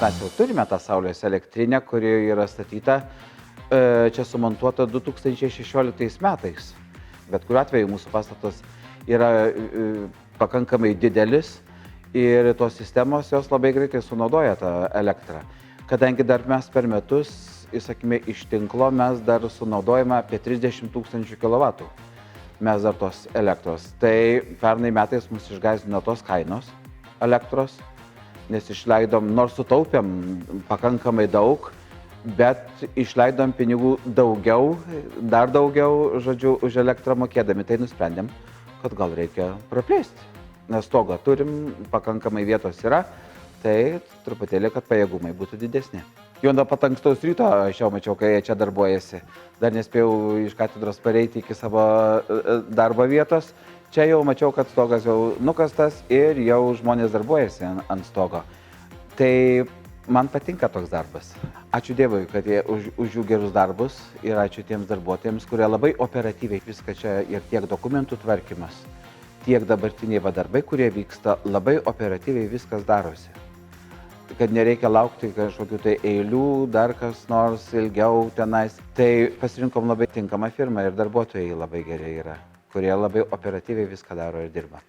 mes jau turime tą saulės elektrinę, kuri yra statyta, čia sumontuota 2016 metais. Bet kuriuo atveju mūsų pastatas yra pakankamai didelis ir tos sistemos jos labai greitai sunaudoja tą elektrą. Kadangi dar mes per metus, įsakime, iš tinklo mes dar sunaudojame apie 30 000 kW. Mes dar tos elektros. Tai pernai metais mus išgąsdino tos kainos elektros, nes išleidom, nors sutaupėm pakankamai daug, bet išleidom pinigų daugiau, dar daugiau, žodžiu, už elektrą mokėdami. Tai nusprendėm, kad gal reikia praplėsti. Nes stogą turim, pakankamai vietos yra, tai truputėlį, kad pajėgumai būtų didesni. Jau nuo pat ankstaus ryto aš jau mačiau, kai jie čia darbuojasi. Dar nespėjau iš katedros pareiti iki savo darbo vietos. Čia jau mačiau, kad stogas jau nukastas ir jau žmonės darbuojasi ant stogo. Tai man patinka toks darbas. Ačiū Dievui, kad jie už jų gerus darbus ir ačiū tiems darbuotojams, kurie labai operatyviai viską čia ir tiek dokumentų tvarkymas, tiek dabartiniai darbai, kurie vyksta, labai operatyviai viskas darosi. Kad nereikia laukti kažkokių tai eilių, dar kas nors ilgiau tenais. Tai pasirinkom labai tinkamą firmą ir darbuotojai labai geri yra, kurie labai operatyviai viską daro ir dirba.